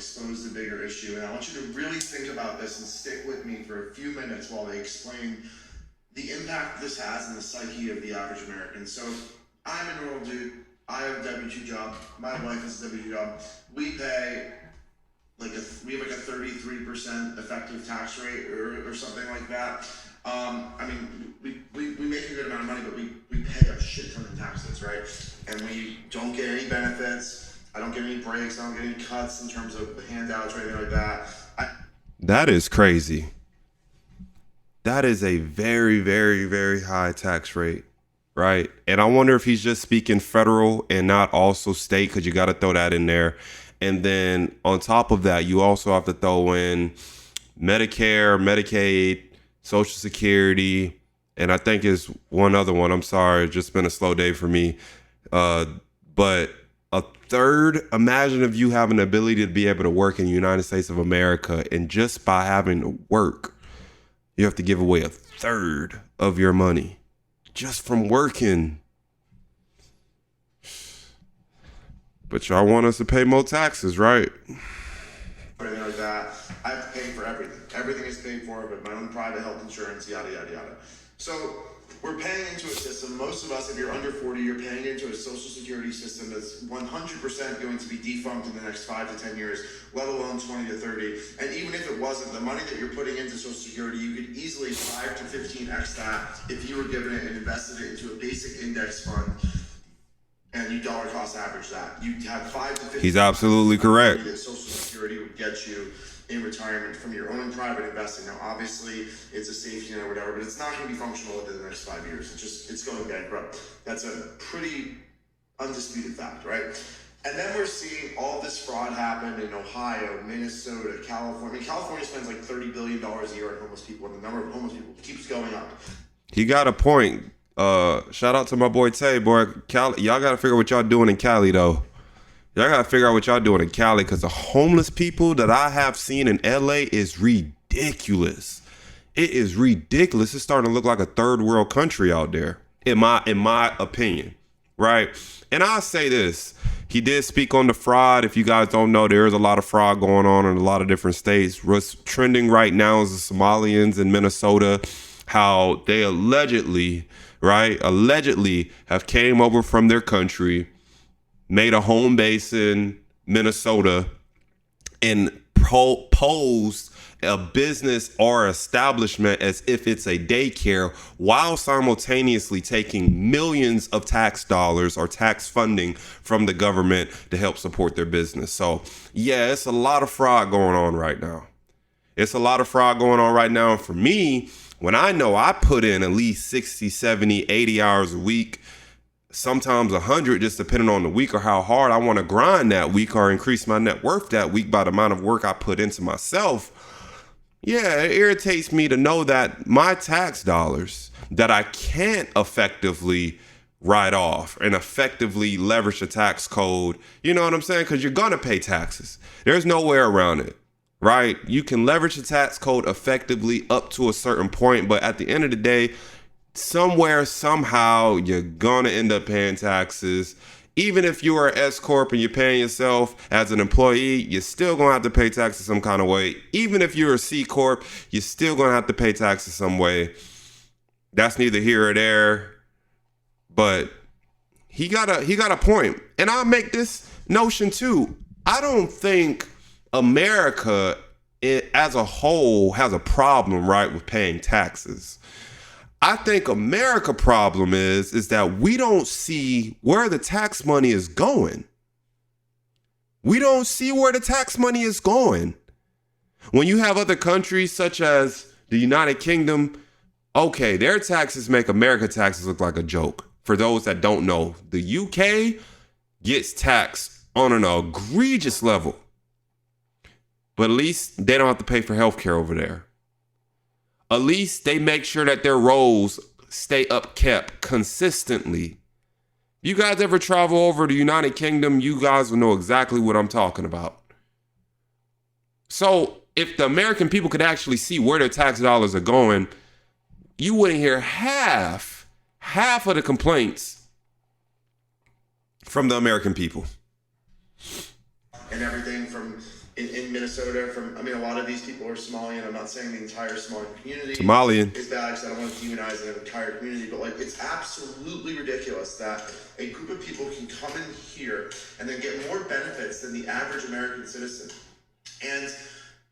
expose the bigger issue. And I want you to really think about this and stick with me for a few minutes while they explain the impact this has in the psyche of the average American. So I'm a normal dude. I have a W-2 job. My wife has a W-2 job. We pay we have like a 33% effective tax rate or something like that. I mean, we make a good amount of money, but we pay a shit ton of taxes, right? And we don't get any benefits. I don't get any breaks. I don't get any cuts in terms of handouts or anything like that. That is crazy. That is a very, very, very high tax rate, right? And I wonder if he's just speaking federal and not also state, because you got to throw that in there. And then on top of that, you also have to throw in Medicare, Medicaid, Social Security, and I think it's one other one. I'm sorry, it's just been a slow day for me. But a third, imagine if you have an ability to be able to work in the United States of America, and just by having to work, you have to give away a third of your money just from working. But y'all want us to pay more taxes, right? Anything like that. I have to pay for everything. Everything is paid for, but my own private health insurance, yada, yada, yada. So we're paying into a system. Most of us, if you're under 40, you're paying into a social security system that's 100% going to be defunct in the next 5 to 10 years, let alone 20 to 30. And even if it wasn't, the money that you're putting into social security, you could easily 5 to 15x that if you were given it and invested it into a basic index fund. And you dollar cost average that. You have 5 to 15. He's absolutely correct. That Social Security would get you in retirement from your own private investing. Now, obviously, it's a safety net or whatever, but it's not going to be functional within the next 5 years. It's going bankrupt. That's a pretty undisputed fact, right? And then we're seeing all this fraud happen in Ohio, Minnesota, California. I mean, California spends like $30 billion a year on homeless people, and the number of homeless people keeps going up. He got a point. Shout out to my boy Tay, boy. Cali, y'all got to figure out what y'all doing in Cali, though. Y'all got to figure out what y'all doing in Cali, because the homeless people that I have seen in LA is ridiculous. It is ridiculous. It's starting to look like a third world country out there, in my opinion, right? And I'll say this. He did speak on the fraud. If you guys don't know, there is a lot of fraud going on in a lot of different states. What's trending right now is the Somalians in Minnesota, how they allegedly have came over from their country, made a home base in Minnesota, and posed a business or establishment as if it's a daycare, while simultaneously taking millions of tax dollars or tax funding from the government to help support their business. So yeah, it's a lot of fraud going on right now. It's a lot of fraud going on right now. And for me, when I know I put in at least 60, 70, 80 hours a week, sometimes 100, just depending on the week or how hard I want to grind that week or increase my net worth that week by the amount of work I put into myself. Yeah, it irritates me to know that my tax dollars that I can't effectively write off and effectively leverage the tax code, you know what I'm saying? Because you're going to pay taxes. There's no way around it. Right? You can leverage the tax code effectively up to a certain point, but at the end of the day, somewhere, somehow, you're gonna end up paying taxes. Even if you are an S Corp and you're paying yourself as an employee, you're still gonna have to pay taxes some kind of way. Even if you're a C Corp, you're still gonna have to pay taxes some way. That's neither here or there. But he got a point. And I'll make this notion too. I don't think America as a whole has a problem, right, with paying taxes. I think America's problem is that we don't see where the tax money is going. We don't see where the tax money is going. When you have other countries such as the United Kingdom, okay, their taxes make America taxes look like a joke. For those that don't know, the UK gets taxed on an egregious level. But at least they don't have to pay for healthcare over there. At least they make sure that their roads stay upkept consistently. You guys ever travel over to the United Kingdom, you guys will know exactly what I'm talking about. So if the American people could actually see where their tax dollars are going, you wouldn't hear half of the complaints from the American people. And everything from in Minnesota a lot of these people are Somalian. I'm not saying the entire Somalian community Somalian is bad because I don't want to demonize an entire community, but like it's absolutely ridiculous that a group of people can come in here and then get more benefits than the average American citizen. And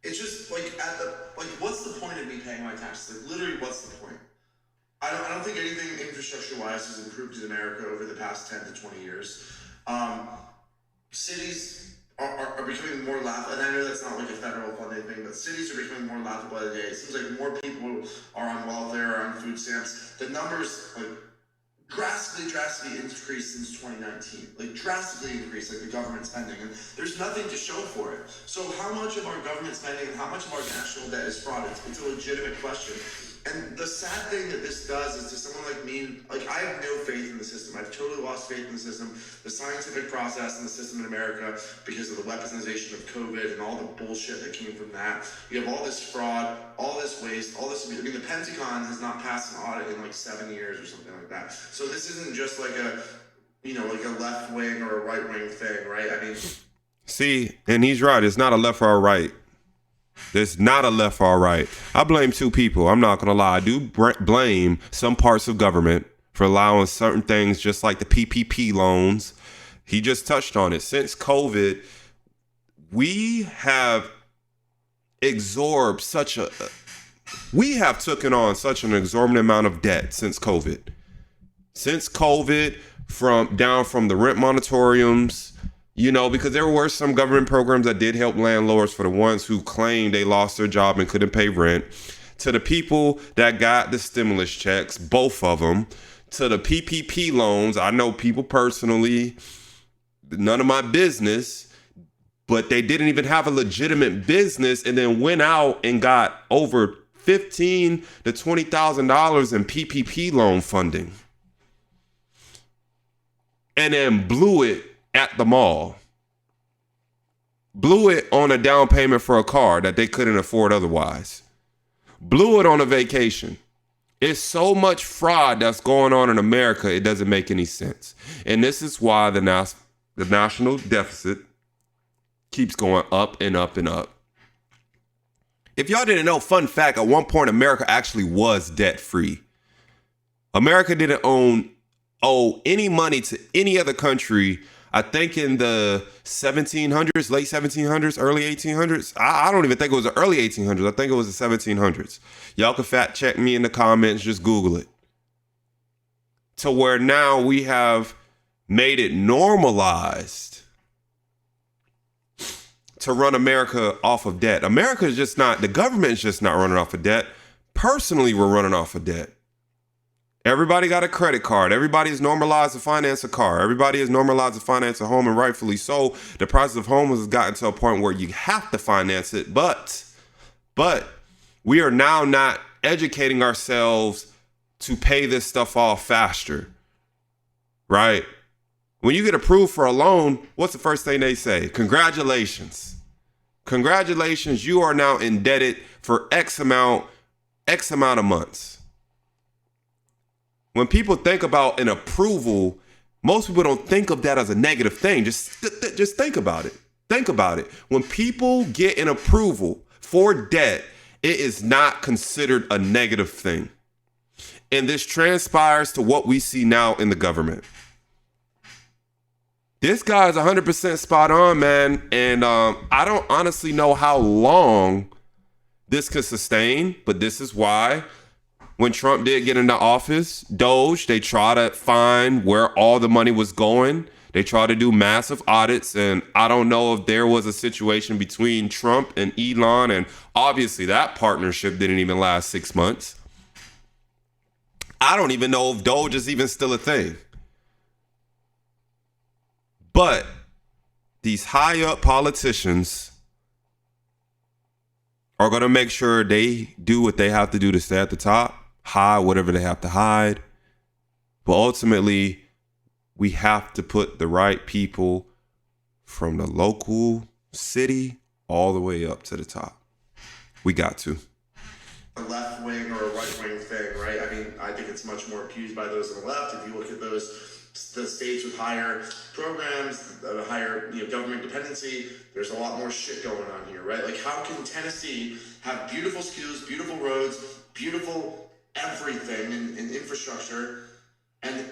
it's just like what's the point of me paying my taxes? Like literally, what's the point? I don't think anything infrastructure-wise has improved in America over the past 10 to 20 years. Cities are becoming more laughable, and I know that's not like a federal funding thing, but cities are becoming more laughable by the day. It seems like more people are on welfare, are on food stamps. The numbers like drastically increased since 2019. Like drastically increased, like the government spending, and there's nothing to show for it. So how much of our government spending and how much of our national debt is fraud? It's a legitimate question. And the sad thing that this does is to someone like me, like I have no faith in the system. I've totally lost faith in the system, the scientific process and the system in America because of the weaponization of COVID and all the bullshit that came from that. You have all this fraud, all this waste, all this, the Pentagon has not passed an audit in like 7 years or something like that. So this isn't just like like a left wing or a right wing thing, right? I mean, see, and he's right, it's not a left or a right. There's not a left or a right. I blame two people. I'm not going to lie. I do blame some parts of government for allowing certain things, just like the PPP loans. He just touched on it. Since COVID, we have we have taken on such an exorbitant amount of debt since COVID. Since COVID, down from the rent moratoriums, because there were some government programs that did help landlords for the ones who claimed they lost their job and couldn't pay rent, to the people that got the stimulus checks, both of them, to the PPP loans. I know people personally, none of my business, but they didn't even have a legitimate business and then went out and got over $15,000 to $20,000 in PPP loan funding and then blew it at the mall. Blew it on a down payment for a car that they couldn't afford otherwise. Blew it on a vacation. It's so much fraud that's going on in America, it doesn't make any sense. And this is why the national deficit keeps going up and up and up. If y'all didn't know, fun fact, at one point, America actually was debt-free. America didn't owe any money to any other country. I think in the 1700s, late 1700s, early 1800s. I don't even think it was the early 1800s. I think it was the 1700s. Y'all can fact check me in the comments. Just Google it. To where now we have made it normalized to run America off of debt. America is just not, the government is just not running off of debt. Personally, we're running off of debt. Everybody got a credit card. Everybody is normalized to finance a car. Everybody is normalized to finance a home, and rightfully so. The prices of homes has gotten to a point where you have to finance it, but we are now not educating ourselves to pay this stuff off faster, right? When you get approved for a loan, what's the first thing they say? Congratulations. Congratulations, you are now indebted for X amount of months. When people think about an approval, most people don't think of that as a negative thing. Just think about it. Think about it. When people get an approval for debt, it is not considered a negative thing. And this transpires to what we see now in the government. This guy is 100% spot on, man. And I don't honestly know how long this could sustain, but this is why when Trump did get into office, Doge, they try to find where all the money was going. They try to do massive audits. And I don't know if there was a situation between Trump and Elon. And obviously that partnership didn't even last 6 months. I don't even know if Doge is even still a thing. But these high up politicians are going to make sure they do what they have to do to stay at the top, hide whatever they have to hide. But ultimately, we have to put the right people from the local city all the way up to the top. We got to. A left wing or a right wing thing, right? I mean, I think it's much more abused by those on the left. If you look at those the states with higher programs, the higher government dependency, there's a lot more shit going on here, right? Like, how can Tennessee have beautiful schools, beautiful roads, beautiful everything in infrastructure, and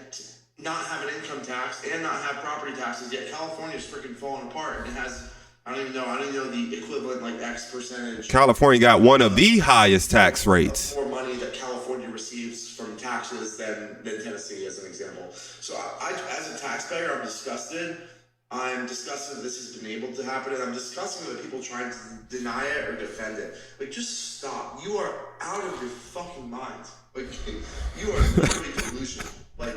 not have an income tax and not have property taxes, yet California's freaking falling apart, and it has, I don't even know the equivalent, like X percentage. California got one of the highest tax rates. More money that California receives from taxes than Tennessee, as an example. So I as a taxpayer, I'm disgusted. I'm disgusted that this has been able to happen, and I'm disgusted that people trying to deny it or defend it. Like, just stop. You are out of your fucking mind. Like, you are literally delusional. Like,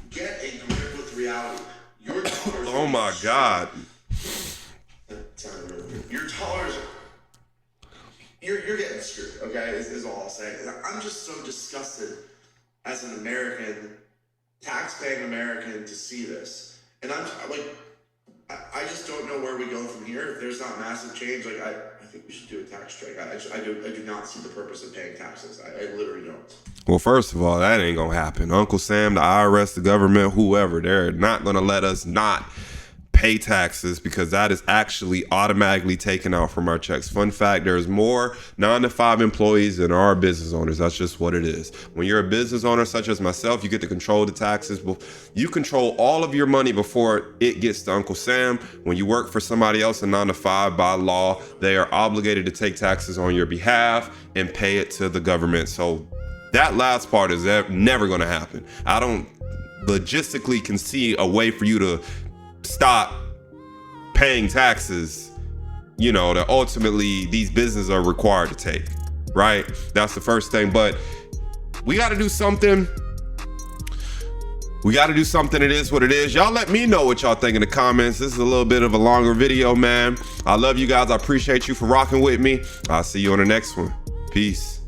get a grip with reality. Your dollars. Oh my God. Your dollars. You're getting screwed. Okay, is all I'll say. And I'm just so disgusted as an American, tax-paying American, to see this, and I'm like. I just don't know where we go from here. If there's not massive change, like I think we should do a tax strike. I do not see the purpose of paying taxes. I literally don't. Well, first of all, that ain't gonna happen. Uncle Sam, the IRS, the government, whoever, they're not gonna let us not pay taxes, because that is actually automatically taken out from our checks. Fun fact, there's more 9-to-5 employees than there are business owners. That's just what it is. When you're a business owner such as myself, you get to control the taxes. You control all of your money before it gets to Uncle Sam. When you work for somebody else in 9-to-5, by law, they are obligated to take taxes on your behalf and pay it to the government. So that last part is never going to happen. I don't logistically can see a way for you to stop paying taxes, that ultimately these businesses are required to take, right? That's the first thing. But we got to do something. It is what it is. Y'all let me know what y'all think in the comments. This is a little bit of a longer video, man. I love you guys. I appreciate you for rocking with me. I'll see you on the next one. Peace.